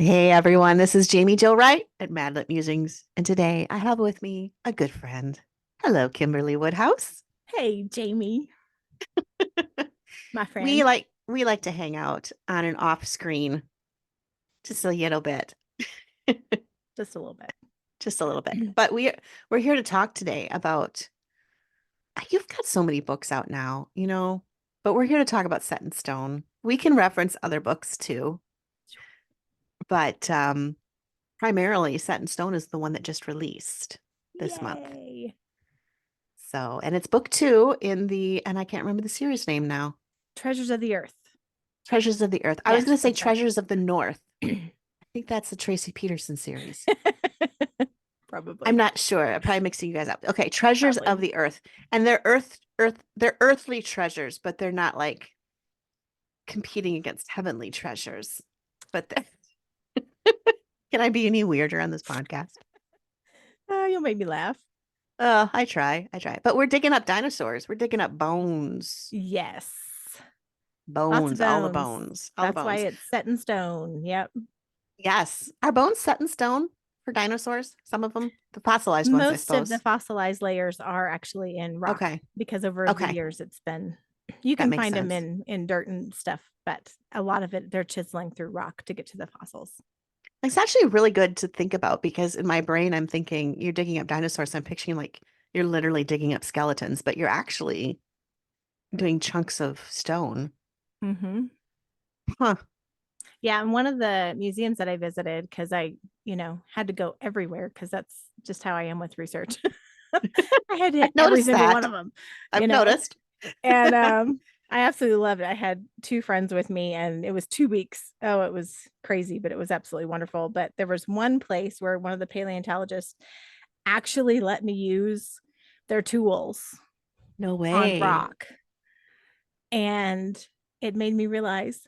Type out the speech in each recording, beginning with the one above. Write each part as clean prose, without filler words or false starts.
Hey everyone, this is Jaime Jo Wright at Mad Lit Musings, and today I have with me a good friend. Hello, Kimberly Woodhouse. Hey, Jamie, my We friend. like we like to hang out on and off screen just a little bit, Just a little bit. just a little bit. But we're here to talk today about you've got so many books out now, but we're here to talk about Set in Stone. We can reference other books too, but primarily Set in Stone is the one that just released this month. Yay. So, and it's book two in and I can't remember the series name now. Treasures of the Earth. Treasures of the Earth. I was Yes, going to say that's right. Treasures of the North. I think that's the Tracy Peterson series. I'm Probably. not sure. I'm probably mixing you guys up. Okay, Treasures of Probably. the Earth. And they're earthly treasures, but they're not like competing against heavenly treasures. But can I be any weirder on this podcast? You'll make me laugh. I try. I try. But we're digging up dinosaurs. We're digging up bones. Yes. Lots of Bones, all the bones. bones, all the That's why bones. it's set in stone. Yep. Yes. Are bones set in stone for dinosaurs? Some of them, the fossilized ones, I Most of the suppose. fossilized layers are actually in rock Okay. because over the Okay. years it's been you That can makes find them sense. in dirt and stuff, but a lot of it they're chiseling through rock to get to the fossils. It's actually really good to think about because in my brain, I'm thinking you're digging up dinosaurs. I'm picturing like you're literally digging up skeletons, but you're actually doing chunks of stone. Mm-hmm. Huh. Yeah, and one of the museums that I visited, because had to go everywhere because that's just how I am with research. I had to I've hit every noticed single one that. of them, I've you know. noticed. And I absolutely loved it. I had two friends with me, and it was 2 weeks. Oh, it was crazy, but it was absolutely wonderful. But there was one place where one of the paleontologists actually let me use their tools No on way. rock, and it made me realize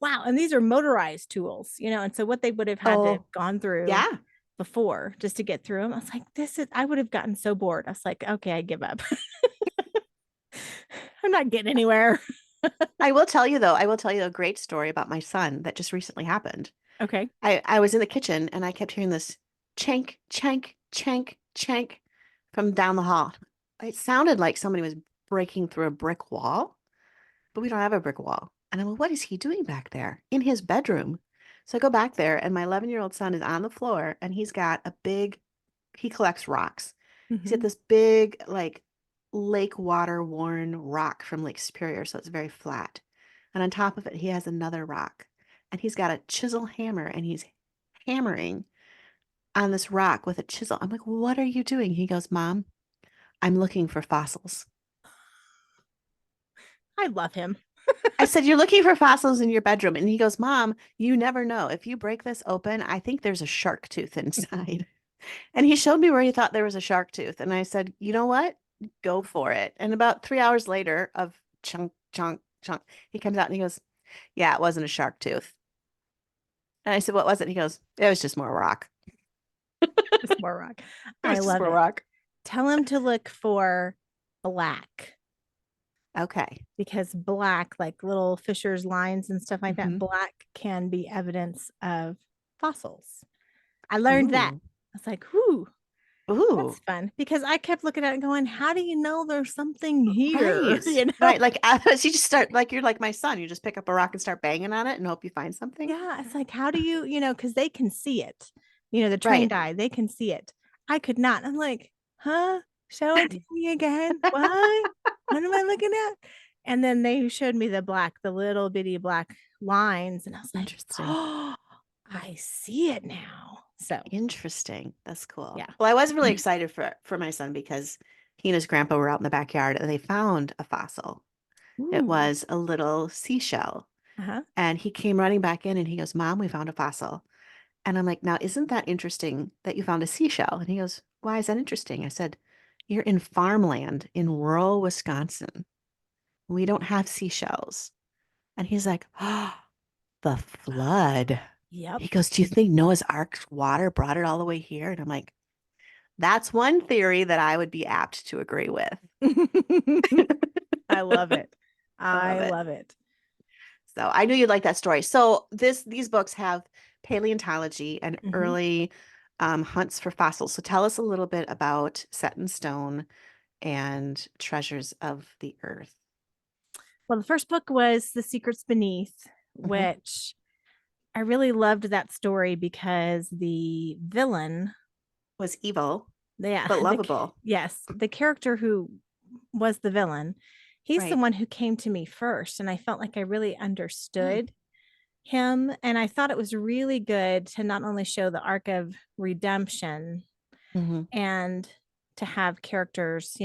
wow. And these are motorized tools, and so what they would have had to have Oh, gone through yeah. before just to get through them. I was like, I would have gotten so bored. I was like, okay, I give up. I'm not getting anywhere. I will tell you a great story about my son that just recently happened. Okay. I was in the kitchen and I kept hearing this chank, chank, chank, chank from down the hall. It sounded like somebody was breaking through a brick wall, but we don't have a brick wall. And I'm like, what is he doing back there in his bedroom? So I go back there and my 11-year-old son is on the floor and he collects rocks. He's got Mm-hmm. this big, like, lake water worn rock from Lake Superior. So it's very flat. And on top of it, he has another rock. And he's got a chisel hammer and he's hammering on this rock with a chisel. I'm like, what are you doing? He goes, Mom, I'm looking for fossils. I love him. I said, you're looking for fossils in your bedroom. And he goes, Mom, you never know. If you break this open, I think there's a shark tooth inside. And he showed me where he thought there was a shark tooth. And I said, you know what? Go for it. And about 3 hours later of chunk, chunk, chunk, he comes out and he goes, yeah, it wasn't a shark tooth. And I said, what was it? He goes, it was just more rock. Just more rock. It I was just love more it. rock. Tell him to look for black Okay. because black, like little fissures, lines, and stuff like that, Hmm. black can be evidence of fossils. I learned that. Ooh. I was like, whoo, that's Ooh. fun because I kept looking at it going, how do you know there's something here? Right. You know? Right. Like, so you just start, like, you're like my son. You just pick up a rock and start banging on it and hope you find something. Yeah. It's like, how do because they can see it. The trained Right. eye, they can see it. I could not. I'm like, huh? Show it to me again. What? What am I looking at? And then they showed me the little bitty black lines. And I was like, Interesting. oh, I see it now. So, Interesting. That's cool. yeah. Well, I was really excited for my son because he and his grandpa were out in the backyard and they found a fossil. It Ooh. was a little seashell. Uh-huh. And he came running back in and he goes, Mom, we found a fossil. And I'm like, now, isn't that interesting that you found a seashell? And he goes, why is that interesting? I said, you're in farmland in rural Wisconsin. We don't have seashells. And he's like, oh, the flood. Yep. He goes, do you think Noah's Ark's water brought it all the way here? And I'm like, that's one theory that I would be apt to agree with. I love it. I love I it. love it. So I knew you'd like that story. So these books have paleontology and Mhm. early hunts for fossils. So tell us a little bit about Set in Stone and Treasures of the Earth. Well, the first book was The Secrets Beneath, Hmm. which I really loved that story because the villain, Was evil, yeah, but lovable. yes, the character who was the villain, he's the Right. one who came to me first, and I felt like I really Mm. understood him, and I thought it was really good to not only show the arc of redemption Hmm. and to have characters,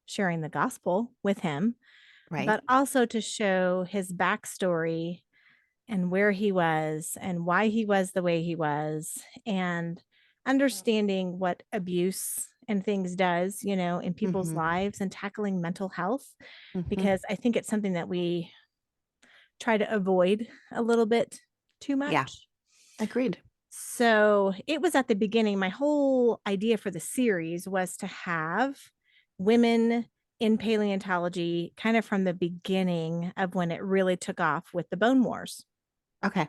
sharing the gospel with him, Right. but also to show his backstory and where he was and why he was the way he was, and understanding what abuse and things does, in people's Hmm. lives, and tackling mental health, Hmm. because I think it's something that we try to avoid a little bit too Yeah, much. agreed. So it was at the beginning. My whole idea for the series was to have women in paleontology kind of from the beginning of when it really took off with the Bone Wars. Okay.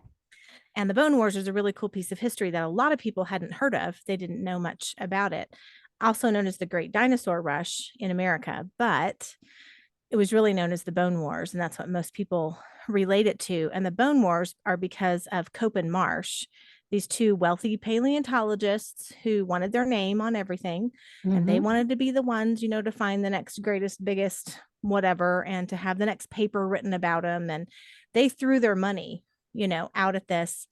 And the Bone Wars is a really cool piece of history that a lot of people hadn't heard of. They didn't know much about it. Also known as the Great Dinosaur Rush in America, but it was really known as the Bone Wars, and that's what most people relate it to. And the Bone Wars are because of Cope and Marsh, these two wealthy paleontologists who wanted their name on everything, and they Hmm. wanted to be the ones, to find the next greatest, biggest, whatever, and to have the next paper written about them. And they threw their money, out at this.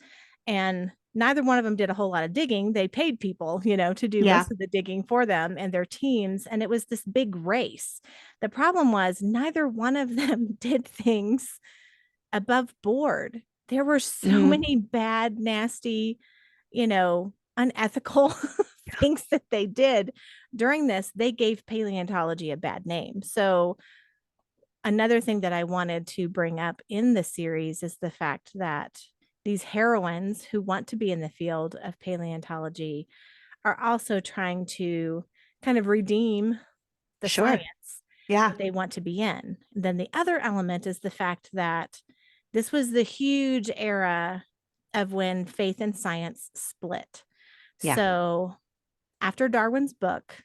And neither one of them did a whole lot of digging. They paid people, to do Yeah. most of the digging for them and their teams. And it was this big race. The problem was neither one of them did things above board. There were so Hmm. many bad, nasty, unethical things that they did during this. They gave paleontology a bad name. So, another thing that I wanted to bring up in the series is the fact that these heroines who want to be in the field of paleontology are also trying to kind of redeem the Sure. science Yeah. that they want to be in. Then the other element is the fact that this was the huge era of when faith and science split. Yeah. So after Darwin's book,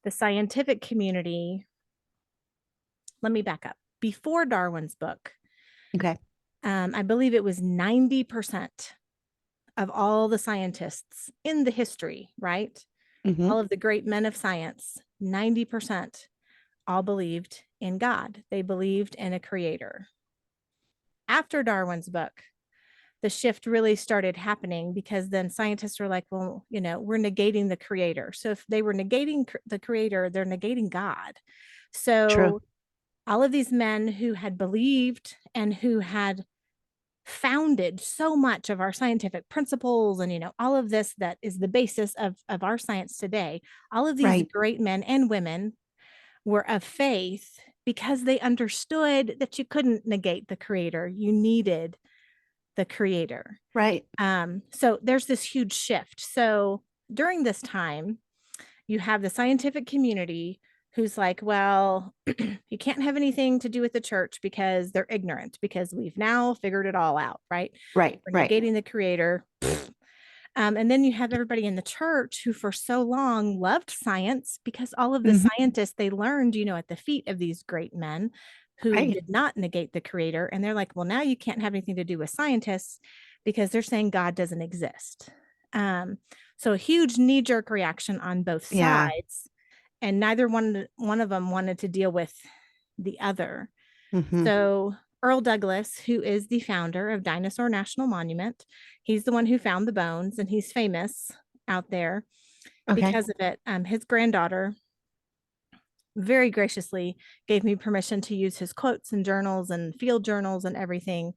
the scientific community, let me back up. Before Darwin's book, Okay. I believe it was 90% of all the scientists in the history, right? Hmm. All of the great men of science, 90% all believed in God. They believed in a creator. After Darwin's book, the shift really started happening because then scientists were like, well, we're negating the creator. So if they were negating the creator, they're negating God. True. So all of these men who had believed and who had founded so much of our scientific principles and all of this that is the basis of our science today, all of these Right. great men and women were of faith because they understood that you couldn't negate the creator. You needed the creator. Right. So there's this huge shift. So during this time, you have the scientific community who's like, well, you can't have anything to do with the church because they're ignorant, because we've now figured it all out, right? Right. We're Right. negating the creator. And then you have everybody in the church who for so long loved science because all of the Hmm. scientists they learned, at the feet of these great men who Right. did not negate the creator. And they're like, well, now you can't have anything to do with scientists because they're saying God doesn't exist. Um, so a huge knee jerk reaction on both Yeah. sides. And neither one of them wanted to deal with the other. Hmm. So Earl Douglas, who is the founder of Dinosaur National Monument, he's the one who found the bones, and he's famous out there Okay. because of it. His granddaughter very graciously gave me permission to use his quotes and journals and field journals and everything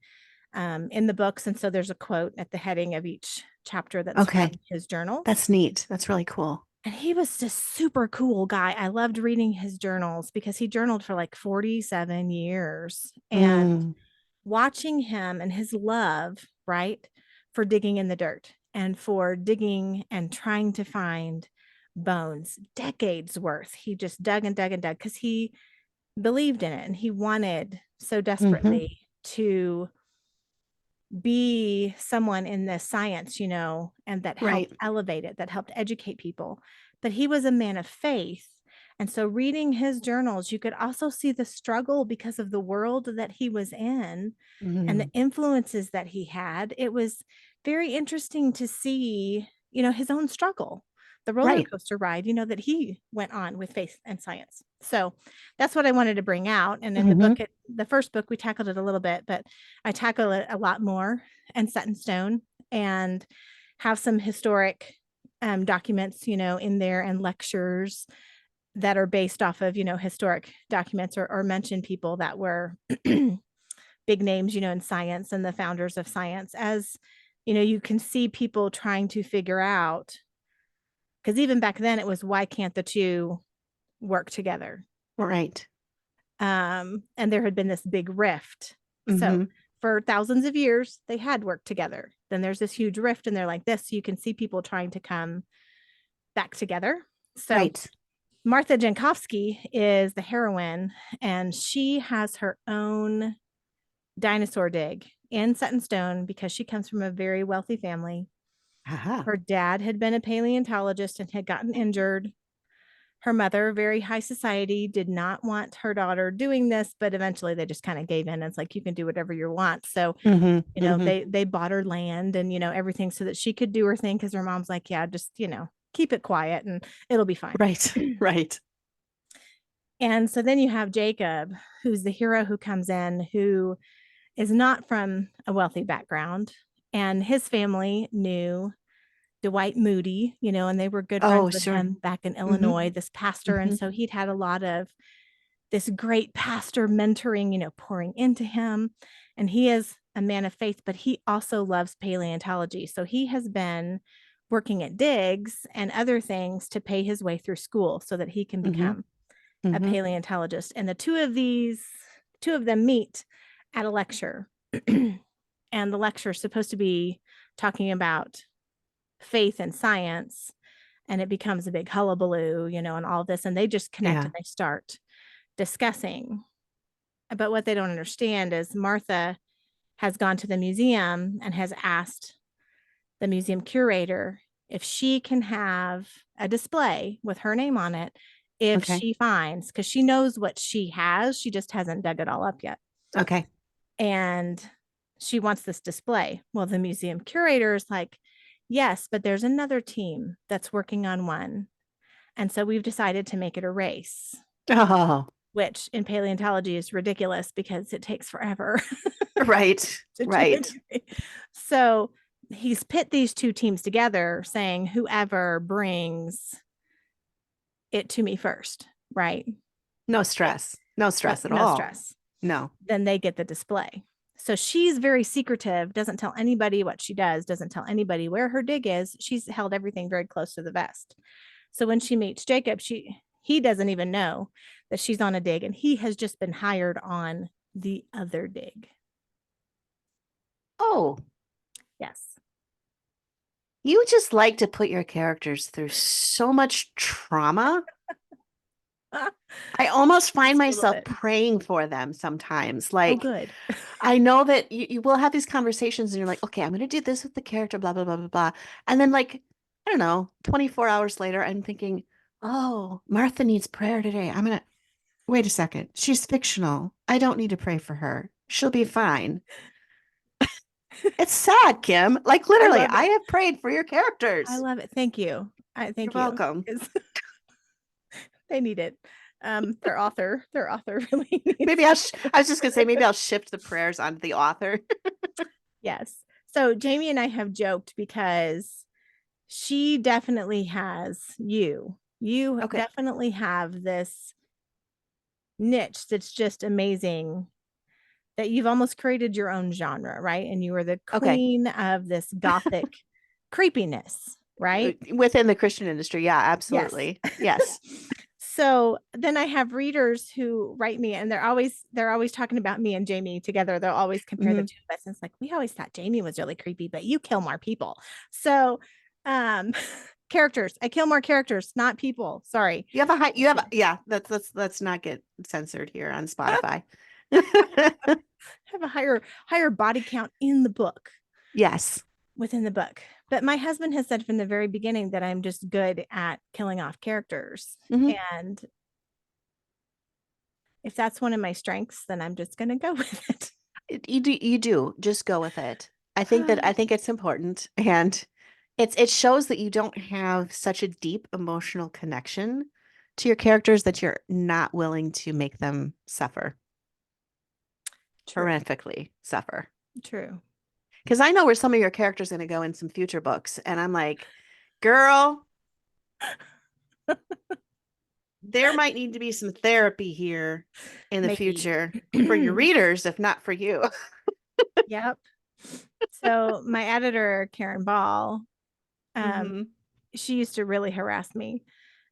in the books. And so there's a quote at the heading of each chapter that's Okay. from his journals. That's neat. That's really cool. And he was just super cool guy. I loved reading his journals because he journaled for like 47 years. And Mm. watching him and his love, right, for digging in the dirt and for digging and trying to find bones, decades worth. He just dug and dug and dug because he believed in it and he wanted so Hmm. desperately to be someone in this science, and that helped Right. elevate it, that helped educate people. But he was a man of faith. And so reading his journals, you could also see the struggle because of the world that he was in and the Mhm. influences that he had. It was very interesting to see, his own struggle, the roller Right. coaster ride, that he went on with faith and science. So that's what I wanted to bring out. And in the book, Hmm. the first book, we tackled it a little bit, but I tackle it a lot more and set in stone and have some historic documents, in there and lectures that are based off of, historic documents or mention people that were big names, in science and the founders of science. As you can see people trying to figure out, because even back then it was, why can't the two work together? Right. And there had been this big rift. So Hmm. for thousands of years, they had worked together. Then there's this huge rift, and they're like this. So you can see people trying to come back together. So Right. Martha Jankowski is the heroine, and she has her own dinosaur dig in set in stone because she comes from a very wealthy family. Aha. Her dad had been a paleontologist and had gotten injured. Her mother, very high society, did not want her daughter doing this, but eventually they just kind of gave in. It's like, you can do whatever you want. So, Hmm. Hmm. they bought her land and, everything so that she could do her thing, because her mom's like, yeah, just, keep it quiet and it'll be fine. Right. Right. And so then you have Jacob, who's the hero who comes in, who is not from a wealthy background. And his family knew Dwight Moody, and they were good friends Oh, with sure. him back in Hmm. Illinois, this pastor. And Hmm. so he'd had a lot of this great pastor mentoring, pouring into him. And he is a man of faith, but he also loves paleontology. So he has been working at digs and other things to pay his way through school so that he can Hmm. become a Hmm. paleontologist. And the two of them meet at a lecture. And the lecture is supposed to be talking about faith and science. And it becomes a big hullabaloo, and all this. And they just connect Yeah. and they start discussing. But what they don't understand is Martha has gone to the museum and has asked the museum curator if she can have a display with her name on it if Okay. she finds, because she knows what she has, she just hasn't dug it all up yet. Okay. And she wants this display. Well, the museum curator is like, yes, but there's another team that's working on one. And so we've decided to make it a race, Oh, which in paleontology is ridiculous because it takes forever right. to do Right. anything. So he's pit these two teams together, saying whoever brings it to me first, right? No Yeah. stress. No No, stress at no all. stress. No. Then they get the display. So she's very secretive, doesn't tell anybody what she does, doesn't tell anybody where her dig is. She's held everything very close to the vest. So when she meets Jacob, he doesn't even know that she's on a dig, and he has just been hired on the other dig. Oh, Yes. you just like to put your characters through so much trauma. I almost find Just a little myself bit. praying for them sometimes. Oh, Like, good. I know that you will have these conversations and you're like, okay, I'm going to do this with the character, blah, blah, blah, blah, blah. And then, like, I don't know, 24 hours later, I'm thinking, oh, Martha needs prayer today. I'm going to wait a second. She's fictional. I don't need to pray for her. She'll be fine. It's sad, Kim. Like, I literally, love I it. have prayed for your I characters. love it. Thank you. I You're thank you. welcome. Because they need it. Their author really needs Maybe it. I was just going to say, maybe I'll shift the prayers onto the author. Yes. So Jamie and I have joked because she definitely has you. You Okay. definitely have this niche that's just amazing, that you've almost created your own genre, right? And you are the Okay. queen of this gothic creepiness, right? Within the Christian industry. Yeah, Yes. absolutely. Yes. So then I have readers who write me, and they're always talking about me and Jamie together. They'll always compare the Hmm. two of us. And it's like, we always thought Jamie was really creepy, but you kill more people. So um characters. I kill more characters, not people. Sorry. You have a high, you have, yeah, let's not get censored here on Spotify. Have a higher body count in the book, Yes. within the book. But my husband has said from the very beginning that I'm just good at killing off characters. Hmm. And if that's one of my strengths, then I'm just going to go with it. You do just go with it. I think it's important, and it shows that you don't have such a deep emotional connection to your characters that you're not willing to make them suffer, True. horrifically suffer. True. Because I know where some of your characters are going to go in some future books, and I'm like, girl, there might need to be some therapy here in the Maybe. future for your readers, if not for you. Yep. So my editor, Karen Ball, um, Hmm. she used to really harass me.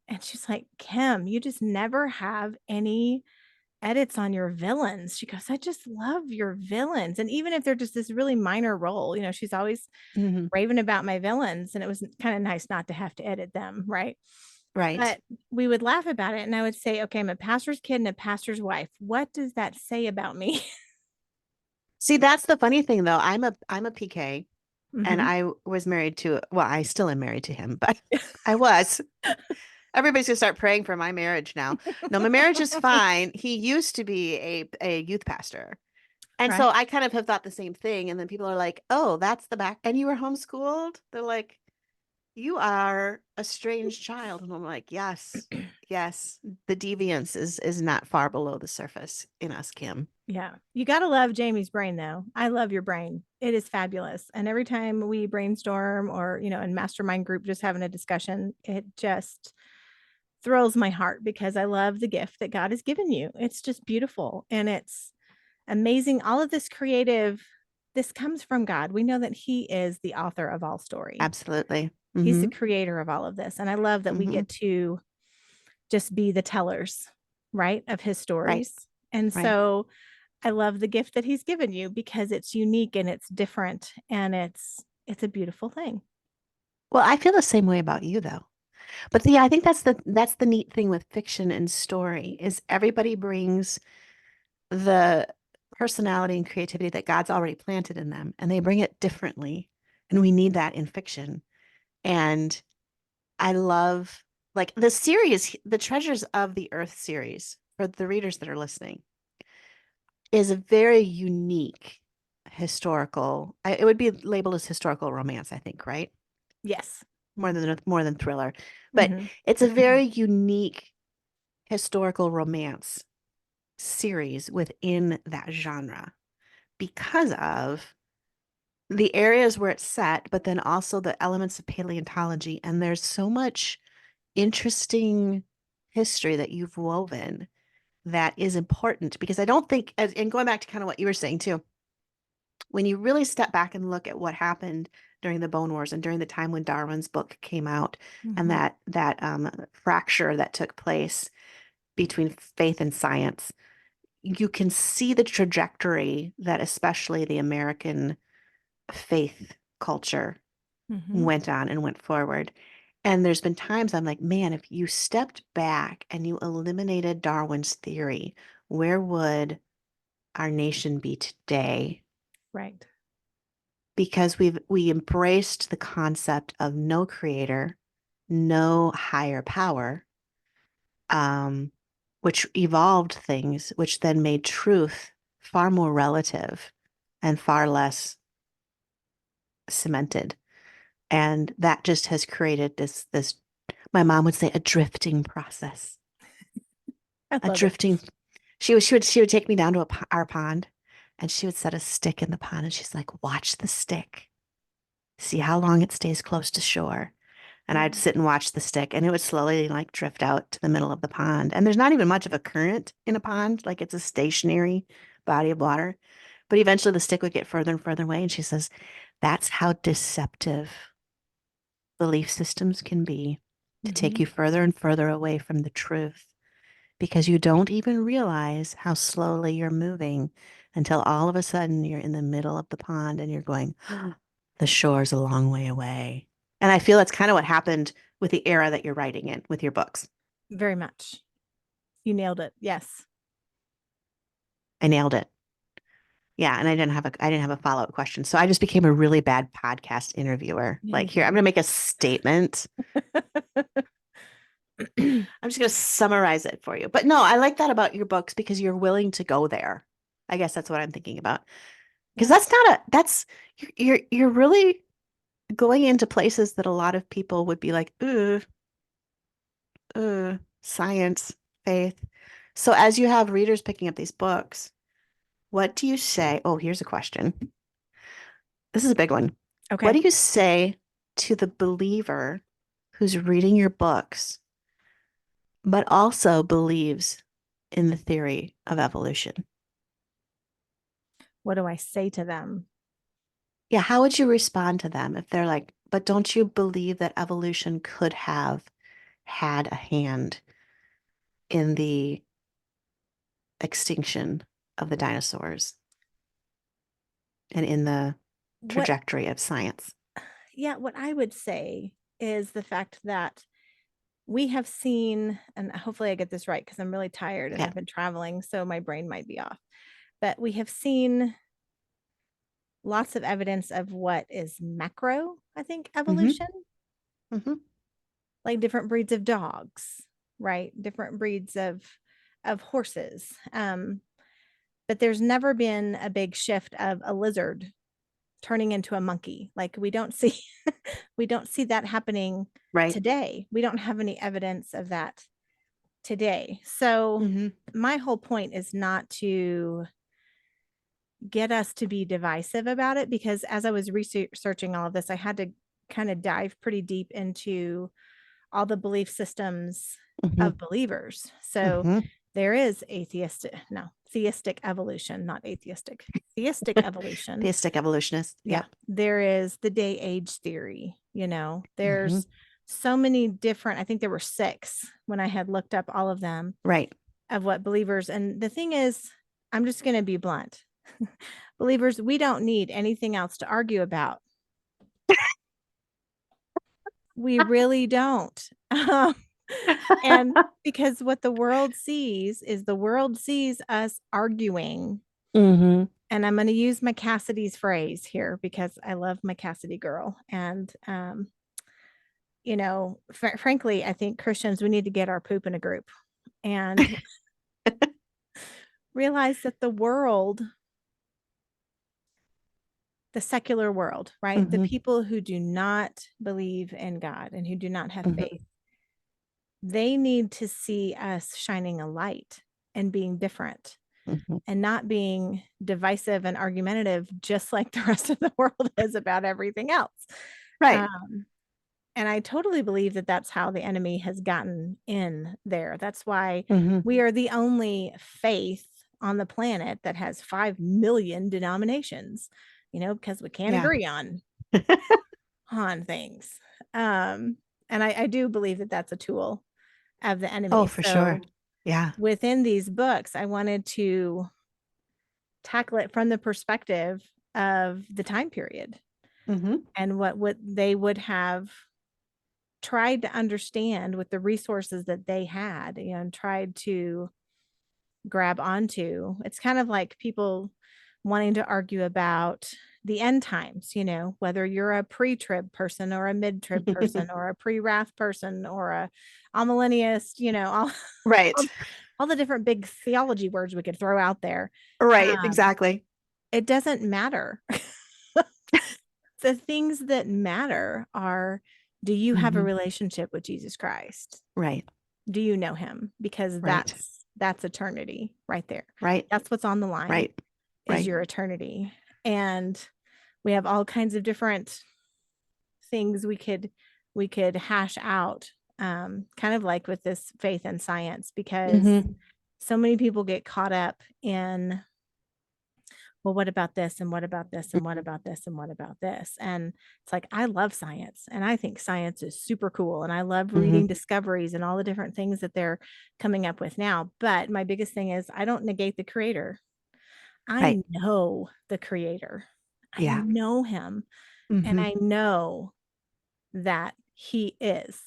And she's like, Kim, you just never have any edits on your villains. She goes, I just love your villains. And even if they're just this really minor role, she's always Hmm. raving about my villains. And it was kind of nice not to have to edit them. Right. Right. But we would laugh about it. And I would say, okay, I'm a pastor's kid and a pastor's wife. What does that say about me? See, that's the funny thing though. I'm a PK, and Hmm. I was married to, well, I still am married to him, but I was. Everybody's gonna start praying for my marriage now. No, my marriage is fine. He used to be a youth pastor. And so Right. I kind of have thought the same thing. And then people are like, oh, that's the back. And you were homeschooled? They're like, you are a strange child. And I'm like, yes, yes. The deviance is not far below the surface in us, Kim. Yeah. You got to love Jamie's brain, though. I love your brain. It is fabulous. And every time we brainstorm or, in mastermind group, just having a discussion, it just thrills my heart because I love the gift that God has given you. It's just beautiful and it's amazing. All of this creative, this comes from God. We know that He is the author of all story, Absolutely. He's the Hmm. creator of all of this. And I love that we Hmm. get to just be the tellers, right, of His Right. stories. And Right. so I love the gift that He's given you because it's unique and it's different and it's a beautiful thing. Well, I feel the same way about you though. But yeah, I think that's the neat thing with fiction and story is everybody brings the personality and creativity that God's already planted in them, and they bring it differently. And we need that in fiction. And I love like the series, the Treasures of the Earth series, for the readers that are listening, is a very unique historical, it would be labeled as historical romance, I think, right? Yes. More than thriller. But Hmm. it's a very unique historical romance series within that genre because of the areas where it's set, but then also the elements of paleontology. And there's so much interesting history that you've woven that is important because I don't think, and going back to kind of what you were saying too, when you really step back and look at what happened during the Bone Wars and during the time when Darwin's book came out and Hmm. that fracture that took place between faith and science, you can see the trajectory that especially the American faith culture Hmm. went on and went forward. And there's been times I'm like, man, if you stepped back and you eliminated Darwin's theory, where would our nation be today? Right. Because we embraced the concept of no creator, no higher power, um, which evolved things, which then made truth far more relative and far less cemented. And that just has created this, my mom would say, a drifting process. I A love it. drifting. She would take me down to our pond, and she would set a stick in the pond, and she's like, "Watch the stick. See how long it stays close to shore." And I'd Yeah. sit and watch the stick, and it would slowly like drift out to the middle of the pond. And there's not even much of a current in a pond, like it's a stationary body of water. But eventually the stick would get further and further away. And she says, that's how deceptive belief systems can be, to take Hmm. you further and further away from the truth because you don't even realize how slowly you're moving until all of a sudden you're in the middle of the pond and you're going, the shore's a long way away. And I feel that's kind of what happened with the era that you're writing in with your books. Very much. You nailed it. Yes. I nailed it. Yeah, and I didn't have a follow-up question. So I just became a really bad podcast interviewer. Yeah, you Like, here, I'm did. gonna make a statement. I'm just gonna summarize it for you. But no, I like that about your books because you're willing to go there. I guess that's what I'm thinking about. Because Yeah. that's not a that's you're really going into places that a lot of people would be like, science, faith. So as you have readers picking up these books, what do you say? Oh, here's a question. This is a big one. What Okay. do you say to the believer who's reading your books, but also believes in the theory of evolution? What do I say to them? Yeah, how would you respond to them if they're like, but don't you believe that evolution could have had a hand in the extinction of the dinosaurs and in the What, trajectory of science? yeah, what I would say is the fact that we have seen, and hopefully I get this right because I'm really tired and Yeah. I've been traveling, so my brain might be off. But we have seen lots of evidence of what is macro, I think, Mm-hmm. evolution, Mm-hmm. like different breeds of dogs, right? Different breeds of horses. But there's never been a big shift of a lizard turning into a monkey. Like we don't see we don't see that happening Right. today. We don't have any evidence of that today. So Mm-hmm. my whole point is not to get us to be divisive about it, because as I was researching all of this, I had to kind of dive pretty deep into all the belief systems Mm-hmm. of believers. So Mm-hmm. there is theistic evolution, not atheistic, theistic evolution. Theistic evolutionists. Yeah. Yeah. There is the day age theory, Mm-hmm. there's so many different, I think there were six when I had looked up all of them, Right. of what believers. And the thing is, I'm just going to be blunt. Believers, we don't need anything else to argue about. We really don't. And because what the world sees is the world sees us arguing. Mm-hmm. And I'm going to use my Cassidy's phrase here because I love my Cassidy girl. And, frankly, I think Christians, we need to get our poop in a group and realize that the world, the secular world, right? The Mm-hmm. people who do not believe in God and who do not have Mm-hmm. faith, they need to see us shining a light and being different Mm-hmm. and not being divisive and argumentative, just like the rest of the world is about everything else. Right. Um, and I totally believe that that's how the enemy has gotten in there. That's why Mm-hmm. we are the only faith on the planet that has 5 million denominations, because we can't Yeah. agree on things. Um, and I do believe that that's a tool of the Oh, enemy. for sure. So Yeah. within these books, I wanted to tackle it from the perspective of the time period Mm-hmm. and what they would have tried to understand with the resources that they had, and tried to grab onto. It's kind of like people wanting to argue about the end times, whether you're a pre-trib person or a mid-trib person or a pre-wrath person or a amillennialist, Right. all, all the different big theology words we could throw out there. Right. Um, Exactly. it doesn't matter. The things that matter are, do you have a Mm-hmm. relationship with Jesus Christ? Right. Do you know him? Because Right. that's eternity right there. Right. That's what's on the line, Right. is Right. your eternity. And we have all kinds of different things we could hash out, kind of like with this faith and science, because Mm-hmm. so many people get caught up in, well, what about this? And what about this? And what about this? And what about this? And it's like, I love science and I think science is super cool. And I love Mm-hmm. reading discoveries and all the different things that they're coming up with now. But my biggest thing is, I don't negate the creator. I Right. know the creator. I Yeah. know him. And Mm-hmm. I know that he is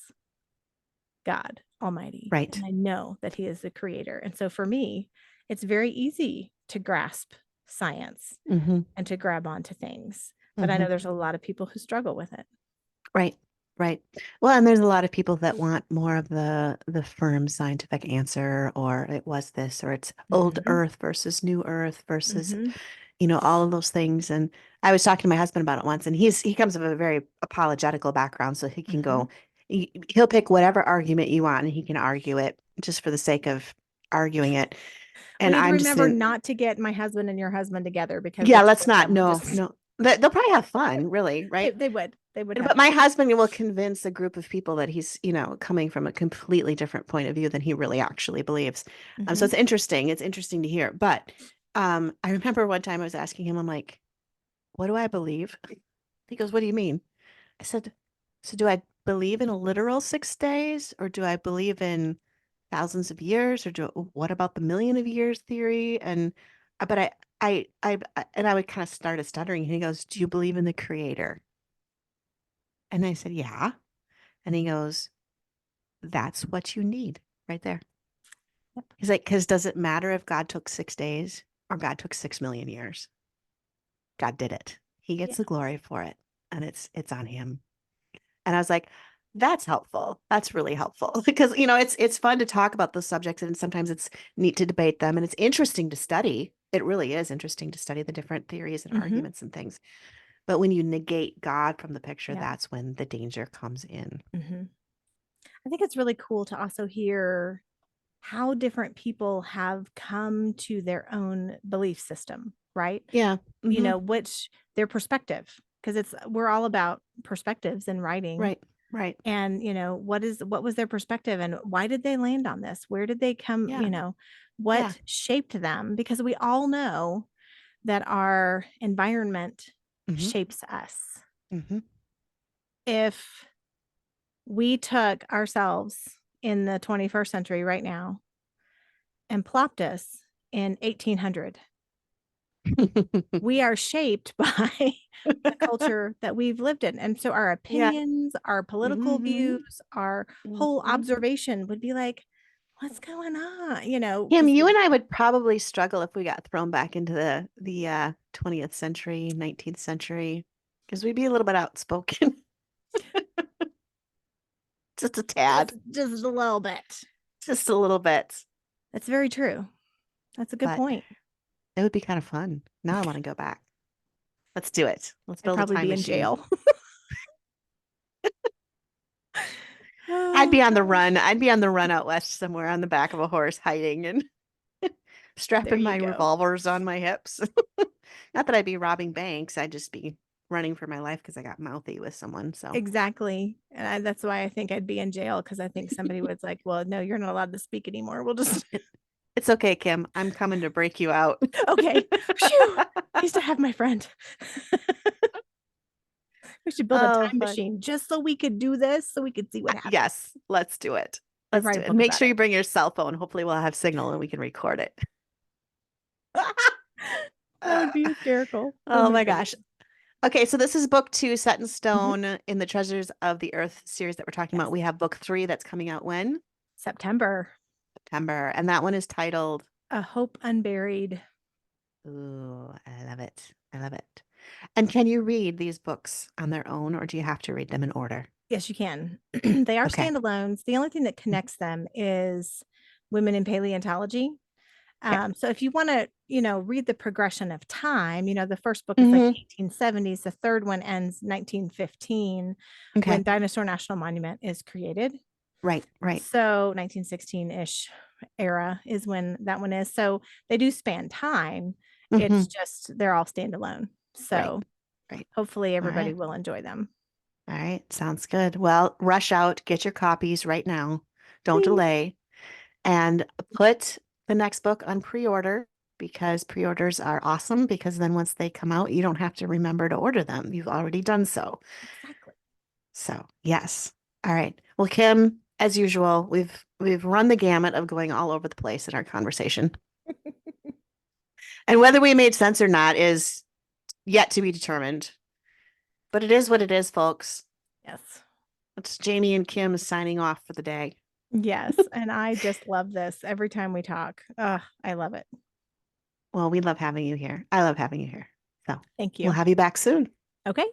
God Almighty. Right. And I know that he is the creator. And so for me, it's very easy to grasp science Mm-hmm. and to grab onto things. But I Mm-hmm. know there's a lot of people who struggle with it. Right. Right. Well, and there's a lot of people that want more of the firm scientific answer, or it was this, or it's old Mm-hmm. Earth versus new Earth versus, Mm-hmm. all of those things. And I was talking to my husband about it once, and he comes from a very apologetical background, so he can Mm-hmm. go, he'll pick whatever argument you want, and he can argue it just for the sake of arguing it. We And need to I'm just remember in, not to get my husband and your husband together because the yeah, two let's of not, them would no, just no. They'll probably have fun, really, right? they would have But my husband will convince a group of people that he's, coming from a completely different point of view than he really actually believes. So hmm it's interesting. It's interesting to hear. But I remember one time I was asking him, I'm like, what do I believe? He goes, what do you mean? I said, so do I believe in a literal 6 days, or do I believe in thousands of years, or what about the million of years theory? And but and I would kind of started stuttering. And he goes, do you believe in the creator? And I said, yeah. And he goes, that's what you need right there. Yep. He's like, because does it matter if God took 6 days or God took 6 million years? God did it. He Yeah. gets the glory for it, and it's on him. And I was like, that's helpful. That's really helpful because it's fun to talk about those subjects, and sometimes it's neat to debate them, and it's interesting to study. It really is interesting to study the different theories and hmm arguments and things. But when you negate God from the picture, Yeah. that's when the danger comes in. hmm I think it's really cool to also hear how different people have come to their own belief system, right? Yeah. Hmm. Which their perspective, because we're all about perspectives in writing. Right. Right. And what was their perspective and why did they land on this? Where did they come, Yeah. Yeah. what shaped them? Because we all know that our environment Hmm. shapes us. Hmm. If we took ourselves in the 21st century right now and plopped us in 1800, we are shaped by the culture that we've lived in. And so our Yeah. opinions, our political Hmm. views, our whole Hmm. observation would be like, what's going on? Kim, Because you we and I would probably struggle if we got thrown back into the 20th century, 19th century, because we'd be a little bit outspoken, just a tad, just a little bit. just a little bit. That's very true. That's a good But point. it would be kind of fun. Now I want to go back. Let's do it. Let's I'd build a probably time be in machine. jail. I'd Oh be on the gosh. run. I'd be on the run out west somewhere on the back of a horse, hiding and There strapping you my go. revolvers on my hips. Not that I'd be robbing banks. I'd just be running for my life because I got mouthy with someone. So Exactly. And that's why I think I'd be in jail because I think somebody was like, well, no, you're not allowed to speak anymore. We'll just, it's okay, Kim. I'm coming to break you out. okay. Phew. Used to have my friend. We should build a Oh, time fun. machine just so we could do this, so we could see what happened. Yes, let's do it. I'd Let's write do a it. And book make about sure it. you bring your cell phone. Hopefully, we'll have signal and we can record it. That would be hysterical. Oh Oh my my goodness. gosh. Okay, so this is book 2, Set in Mhm. Stone in the Treasures of the Earth series that we're talking about. Yes. We have book 3 that's coming out when? September. September. And that one is titled, A Hope Unburied. ooh, I love it. I love it. And can you read these books on their own, or do you have to read them in order? Yes, you can. They are Okay. standalones. The only thing that connects them is women in paleontology. Okay. So if you want to, read the progression of time, the first book is like Hmm. 1870s, the third one ends 1915 when Okay. Dinosaur National Monument is created. Right, right. So 1916-ish era is when that one is. So they do span time. Hmm. It's just they're all standalone. Right, So right. hopefully All everybody right. will enjoy them. All right. Sounds good. Well, rush out, get your copies right now. Don't Please. delay. And put the next book on pre-order because pre-orders are awesome because then once they come out, you don't have to remember to order them. You've already done so. Exactly. So, yes. All right. Well, Kim, as usual, we've run the gamut of going all over the place in our conversation. And whether we made sense or not is yet to be determined. But it is what it is, folks. Yes. It's Jamie and Kim signing off for the day. Yes. And I just love this every time we talk. I love it. Well, we love having you here. I love having you here. So Thank we'll you. have you back soon. Okay.